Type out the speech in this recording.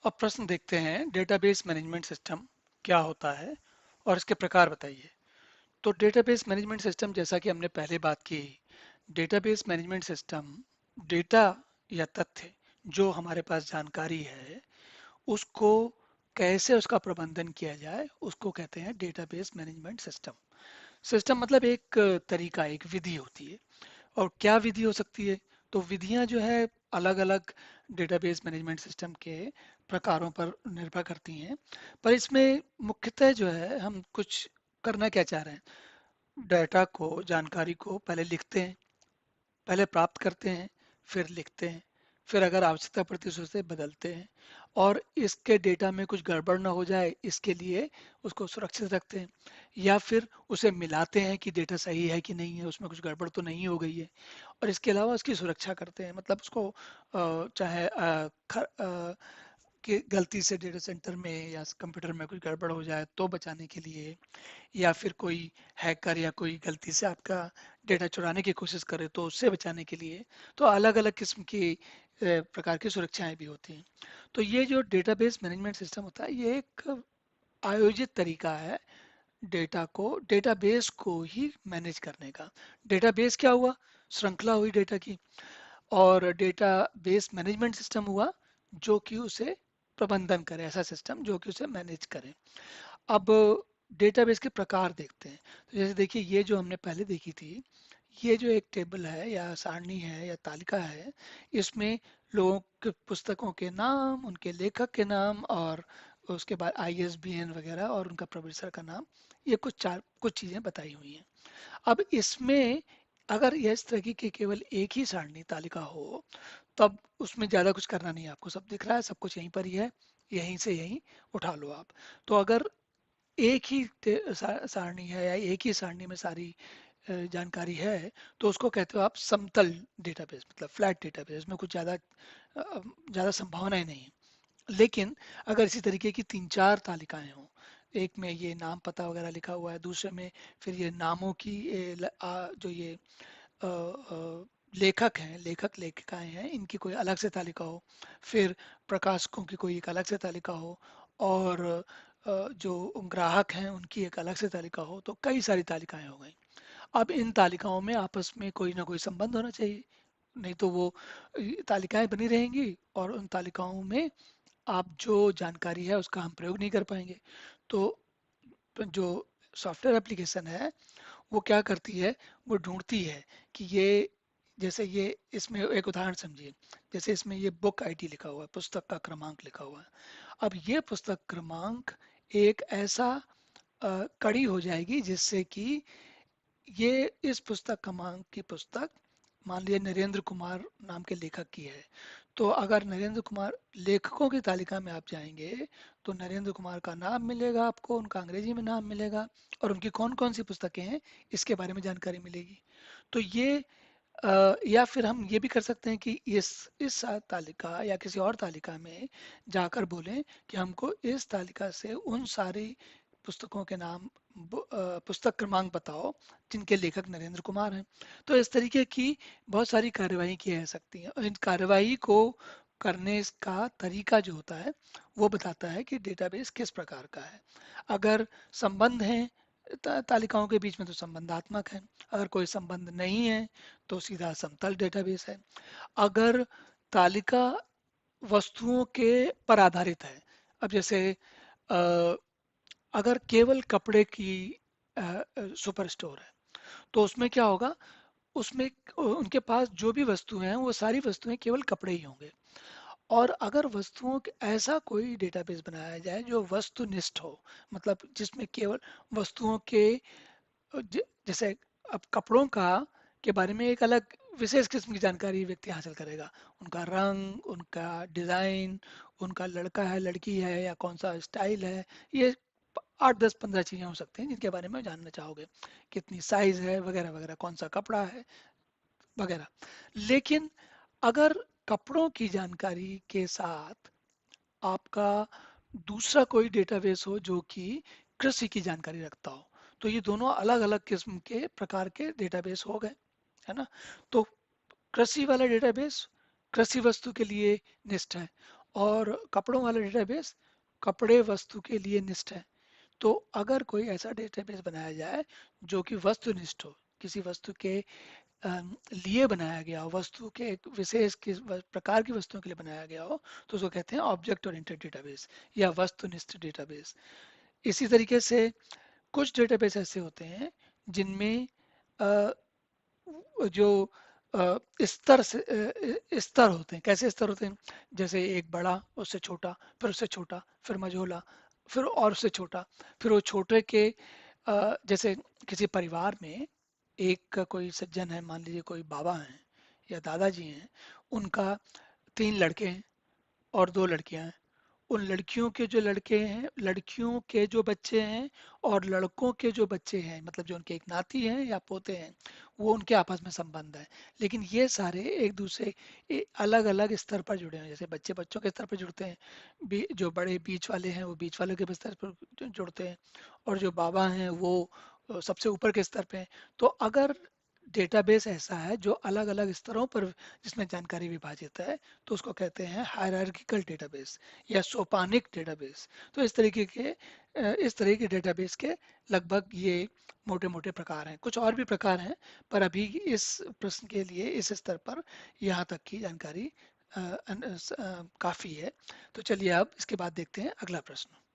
अब प्रश्न देखते हैं, डेटाबेस मैनेजमेंट सिस्टम क्या होता है और इसके प्रकार बताइए। तो डेटाबेस मैनेजमेंट सिस्टम, जैसा कि हमने पहले बात की, डेटाबेस मैनेजमेंट सिस्टम डेटा या तथ्य जो हमारे पास जानकारी है उसको कैसे उसका प्रबंधन किया जाए उसको कहते हैं डेटाबेस मैनेजमेंट सिस्टम। सिस्टम मतलब एक तरीका, एक विधि होती है। और क्या विधि हो सकती है? तो विधियां जो है अलग अलग डेटाबेस मैनेजमेंट सिस्टम के प्रकारों पर निर्भर करती हैं। पर इसमें मुख्यतः जो है हम कुछ करना क्या चाह रहे हैं, डाटा को, जानकारी को पहले लिखते हैं, पहले प्राप्त करते हैं, फिर लिखते हैं, फिर अगर आवश्यकता पड़ती है उसे बदलते हैं, और इसके डेटा में कुछ गड़बड़ ना हो जाए इसके लिए उसको सुरक्षित रखते हैं, या फिर उसे मिलाते हैं कि डेटा सही है कि नहीं है, उसमें कुछ गड़बड़ तो नहीं हो गई है, और इसके अलावा उसकी सुरक्षा करते हैं। मतलब उसको चाहे कि गलती से डेटा सेंटर में या कंप्यूटर में कुछ गड़बड़ हो जाए तो बचाने के लिए, या फिर कोई हैकर या कोई गलती से आपका डेटा चुराने की कोशिश करे तो उससे बचाने के लिए, तो अलग अलग किस्म की प्रकार की सुरक्षाएं भी होती हैं। तो ये जो डेटाबेस मैनेजमेंट सिस्टम होता है ये एक आयोजित तरीका है डेटा को, डेटाबेस को ही मैनेज करने का। डेटाबेस क्या हुआ? श्रृंखला हुई डेटा की। और डेटाबेस मैनेजमेंट सिस्टम हुआ जो कि उसे प्रबंधन करे, ऐसा सिस्टम जो कि उसे मैनेज करे। अब डेटाबेस के प्रकार देखते हैं। तो जैसे देखिए, ये जो हमने पहले देखी थी, ये जो एक टेबल है या सारणी है या तालिका है, इसमें लोगों के पुस्तकों के नाम, उनके लेखक के नाम, और उसके बाद आईएसबीएन वगैरह और उनका प्रोड्यूसर का नाम, ये कुछ चीजें बताई हुई हैं। अब इसमें अगर ये इस तरह की केवल एक ही सारणी तालिका हो तब उसमें ज्यादा कुछ करना नहीं है, आपको सब दिख रहा है, सब कुछ यहीं पर ही है, यहीं से यहीं उठा लो आप। तो अगर एक ही सारणी है या एक ही सारणी में सारी जानकारी है तो उसको कहते हो आप समतल डेटाबेस, मतलब फ्लैट डेटाबेस, में कुछ ज्यादा संभावनाएं नहीं है। लेकिन अगर इसी तरीके की तीन चार तालिकाएं हों, एक में ये नाम पता वगैरह लिखा हुआ है, दूसरे में फिर ये नामों की जो ये लेखक हैं, लेखक लेखिकाएं हैं, इनकी कोई अलग से तालिका हो, फिर प्रकाशकों की कोई एक अलग से तालिका हो, और जो ग्राहक हैं उनकी एक अलग से तालिका हो, तो कई सारी तालिकाएं हो गई। अब इन तालिकाओं में आपस में कोई ना कोई संबंध होना चाहिए, नहीं तो वो तालिकाएं बनी रहेंगी और उन तालिकाओं में आप जो जानकारी है उसका हम प्रयोग नहीं कर पाएंगे। तो जो सॉफ्टवेयर एप्लीकेशन है वो क्या करती है, वो ढूंढती है कि ये, जैसे ये, इसमें एक उदाहरण समझिए, जैसे इसमें ये बुक आईडी लिखा हुआ है, पुस्तक का क्रमांक लिखा हुआ है। अब ये पुस्तक क्रमांक एक ऐसा कड़ी हो जाएगी जिससे कि ये इस पुस्तक क्रमांक की पुस्तक, मान लीजिए नरेंद्र कुमार नाम के लेखक की है, तो अगर नरेंद्र कुमार लेखकों की तालिका में आप जाएंगे तो नरेंद्र कुमार का नाम मिलेगा आपको, उनका अंग्रेजी में नाम मिलेगा, और उनकी कौन कौन सी पुस्तकें हैं इसके बारे में जानकारी मिलेगी। तो ये या फिर हम ये भी कर सकते हैं कि इस तालिका या किसी और तालिका में जाकर बोलें कि हमको इस तालिका से उन सारी पुस्तकों के नाम, पुस्तक क्रमांक बताओ जिनके लेखक नरेंद्र कुमार हैं। तो इस तरीके की बहुत सारी कार्यवाही की जा सकती हैं, और इन कार्यवाही को करने का तरीका जो होता है वो बताता है कि डेटाबेस किस प्रकार का है। अगर संबंध है तालिकाओं के बीच में तो संबंधात्मक है, अगर कोई संबंध नहीं है तो सीधा समतल डेटाबेस है। अगर तालिका वस्तुओं के पर आधारित है, अब जैसे अगर केवल कपड़े की सुपर स्टोर है तो उसमें क्या होगा, उसमें उनके पास जो भी वस्तुएं हैं वो सारी वस्तुएं केवल कपड़े ही होंगे। और अगर वस्तुओं के ऐसा कोई डेटाबेस बनाया जाए जो वस्तुनिष्ठ हो, मतलब जिसमें केवल वस्तुओं के जैसे, अब कपड़ों का के बारे में एक अलग विशेष किस्म की जानकारी व्यक्ति हासिल करेगा, उनका रंग, उनका डिजाइन, उनका लड़का है लड़की है या कौन सा स्टाइल है, ये 8 10 15 चीजें हो सकती हैं जिनके बारे में जानना चाहोगे, कितनी साइज है वगैरह वगैरह, कौन सा कपड़ा है वगैरह। लेकिन अगर कपड़ों की जानकारी के साथ आपका दूसरा कोई डेटाबेस हो जो कि कृषि की जानकारी रखता हो, तो ये दोनों अलग अलग किस्म के प्रकार के डेटाबेस हो गए, है ना। तो कृषि वाला डेटाबेस कृषि वस्तु के लिए निष्ठ है, और कपड़ों वाला डेटाबेस कपड़े वस्तु के लिए निष्ठ है। तो अगर कोई ऐसा डेटाबेस बनाया जाए जो कि वस्तुनिष्ठ हो, किसी वस्तु के लिए बनाया गया हो, वस्तु के एक विशेष किस प्रकार की वस्तुओं के लिए बनाया गया हो, तो उसको कहते हैं ऑब्जेक्ट ओरिएंटेड डेटाबेस या वस्तुनिष्ठ डेटाबेस। इसी तरीके से कुछ डेटाबेस ऐसे होते हैं जिनमें अ, जो स्तर से स्तर होते हैं। कैसे स्तर होते हैं? जैसे एक बड़ा, उससे छोटा, फिर उससे छोटा, फिर मझोला, फिर और उससे छोटा, फिर वो छोटे के जैसे किसी परिवार में एक कोई सज्जन है, मान लीजिए कोई बाबा हैं या दादाजी हैं, उनका 3 लड़के हैं और 2 लड़कियां हैं। उन लड़कियों के जो लड़के हैं, लड़कियों के जो बच्चे हैं और लड़कों के जो बच्चे हैं, मतलब जो उनके एक नाती हैं या पोते हैं, वो उनके आपस में संबंध है। लेकिन ये सारे एक दूसरे अलग अलग स्तर पर जुड़े हैं। जैसे बच्चे बच्चों के स्तर पर जुड़ते हैं, जो बड़े बीच वाले हैं वो बीच वाले के स्तर पर जुड़ते हैं, और जो बाबा हैं वो सबसे ऊपर के स्तर पे हैं। तो अगर डेटाबेस ऐसा है जो अलग अलग स्तरों पर जिसमें जानकारी विभाजित है, तो उसको कहते हैं हायरार्किकल डेटाबेस या सोपानिक डेटाबेस। तो इस तरह के डेटाबेस के लगभग ये मोटे मोटे प्रकार हैं। कुछ और भी प्रकार हैं, पर अभी इस प्रश्न के लिए इस स्तर पर यहाँ तक की जानकारी काफी है। तो चलिए अब इसके बाद देखते हैं अगला प्रश्न।